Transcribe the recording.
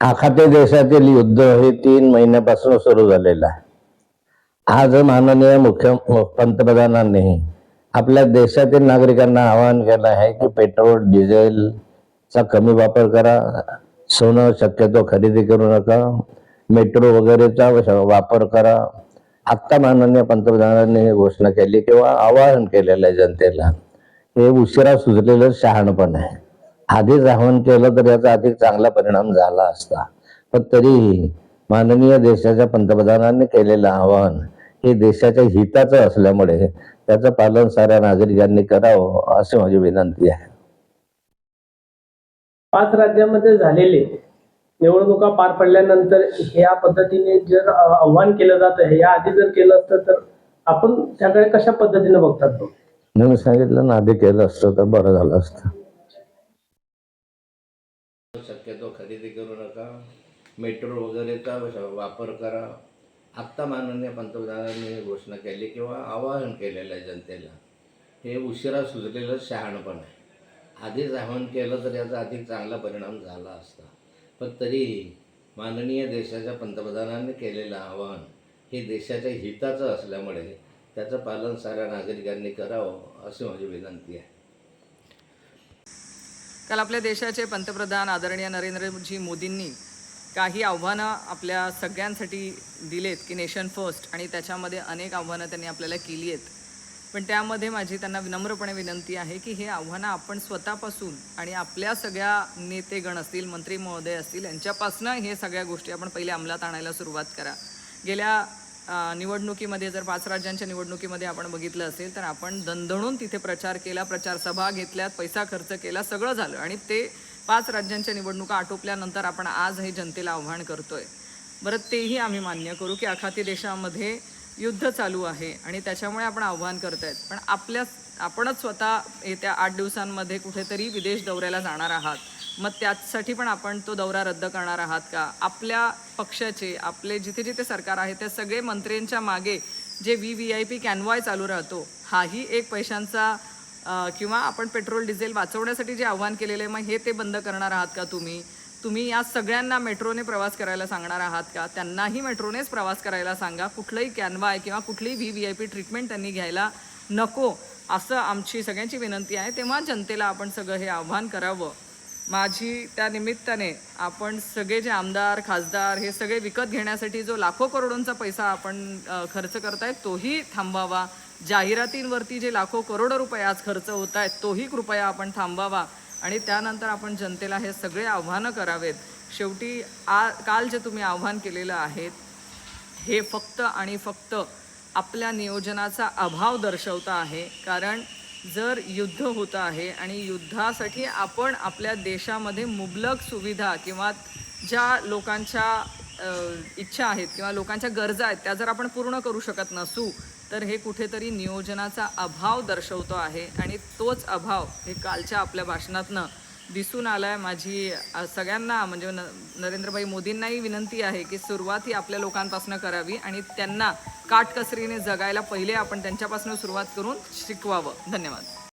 आखाती देशातील युद्ध हे 3 महिन्यापासून सुरू झालेलं आहे. आज माननीय पंतप्रधानांनी आपल्या देशातील नागरिकांना आवाहन केलं आहे की पेट्रोल डिझेलचा कमी वापर करा, सोनं शक्यतो खरेदी करू नका, मेट्रो वगैरेचा वापर करा. आत्ता माननीय पंतप्रधानांनी घोषणा केली किंवा आवाहन केलेलं आहे जनतेला. हे उशिरा सुचलेलं शहाणपण आहे. आधीच आवाहन केलं तर याचा अधिक चांगला परिणाम झाला असता, पण तरीही माननीय देशाच्या पंतप्रधानांनी केलेलं आवाहन हे देशाच्या हिताचं असल्यामुळे त्याचं पालन साऱ्या नागरिकांनी करावं अशी माझी विनंती आहे. 5 राज्यांमध्ये झालेले निवडणुका पार पडल्यानंतर ह्या पद्धतीने जर आव्हान केलं जातं, या आधी जर केलं असतं तर आपण त्याकडे कशा पद्धतीने बघतात? मी सांगितलं ना, आधी केलं असतं तर बरं झालं असतं. शक्यतो खरेदी करू नका, मेट्रो वगैरेचा वापर करा. आत्ता माननीय पंतप्रधानांनी घोषणा केली किंवा आवाहन केलेलं आहे जनतेला. हे उशिरा सुचलेलं शहाणपण आहे. आधीच आवाहन केलं तर याचा अधिक चांगला परिणाम झाला असता, पण तरीही माननीय देशाच्या पंतप्रधानांनी केलेलं आवाहन हे देशाच्या हिताचं असल्यामुळे त्याचं पालन साऱ्या नागरिकांनी करावं अशी माझी विनंती आहे. काल आपल्या देशाचे पंतप्रधान आदरणीय नरेंद्रजी मोदींनी काही आव्हानं आपल्या सगळ्यांसाठी दिलेत की नेशन फर्स्ट, आणि त्याच्यामध्ये अनेक आव्हानं त्यांनी आपल्याला केली आहेत. पण त्यामध्ये माझी त्यांना विनम्रपणे विनंती आहे की हे आव्हानं आपण स्वतःपासून आणि आपल्या सगळ्या नेतेगण असतील, मंत्री महोदय असतील, यांच्यापासून हे सगळ्या गोष्टी आपण पहिले अंमलात आणायला सुरुवात करा. गेल्या निवडणुकीमध्ये जर 5 राज्यांच्या निवडणुकीमध्ये आपण बघितलं असेल तर आपण दणदणून तिथे प्रचार केला, प्रचार सभा घेतल्यात, पैसा खर्च केला, सगळं झालं, आणि ते 5 राज्यांच्या निवडणुका आटोपल्यानंतर आपण आज हे जनतेला आव्हान करतोय. बरं, तेही आम्ही मान्य करू की आखाती देशामध्ये युद्ध चालू आहे आणि त्याच्यामुळे आपण आव्हान करतायत, पण आपणच स्वतः येत्या 8 दिवसांमध्ये कुठेतरी विदेश दौऱ्याला जाणार आहात. मग त्यासाठी पण आपण तो दौरा रद्द करणार आहात का? आपल्या पक्षाचे, आपले जिथे जिथे सरकार आहे त्या सगळे मंत्र्यांच्या मागे जे VIP कॅनवाय चालू राहतो, हाही एक पैशांचा किंवा आपण पेट्रोल डिझेल वाचवण्यासाठी जे आव्हान केलेलं आहे, मग हे ते बंद करणार आहात का तुम्ही या सगळ्यांना मेट्रोने प्रवास करायला सांगणार आहात का? त्यांनाही मेट्रोनेच प्रवास करायला सांगा. कुठलंही कॅनवाय किंवा कुठलीही VIP ट्रीटमेंट त्यांनी घ्यायला नको, असं आमची सगळ्यांची विनंती आहे. तेव्हा जनतेला आपण सगळं हे आव्हान करावं. माझी त्या निमित्ताने आपण सगळे जे आमदार, खासदार हे सगळे विकत घेण्यासाठी जो लाखो करोडोंचा पैसा आपण खर्च करतायत तोही थांबवावा. जाहिरातींवरती जे लाखो करोडो रुपये आज खर्च होत आहेत तोही कृपया आपण थांबवावा, आणि त्यानंतर आपण जनतेला हे सगळे आव्हानं करावेत. शेवटी काल जे तुम्ही आव्हान केलेलं आहे हे फक्त आणि फक्त आपल्या नियोजनाचा अभाव दर्शवतं आहे. कारण जर युद्ध होतं आहे आणि युद्धासाठी आपण आपल्या देशामध्ये मुबलक सुविधा किंवा ज्या लोकांच्या इच्छा आहेत किंवा लोकांच्या गरजा आहेत त्या जर आपण पूर्ण करू शकत नसू तर हे कुठेतरी नियोजनाचा अभाव दर्शवतो आहे, आणि तोच अभाव हे कालच्या आपल्या भाषणातनं दिसून आला आहे. माझी सगळ्यांना म्हणजे नरेंद्रभाई मोदींनाही विनंती आहे की सुरुवात ही आपल्या लोकांपासून करावी आणि त्यांना काटकसरीने जगायला पहिले आपण त्यांच्यापासून सुरुवात करून शिकवावं. धन्यवाद.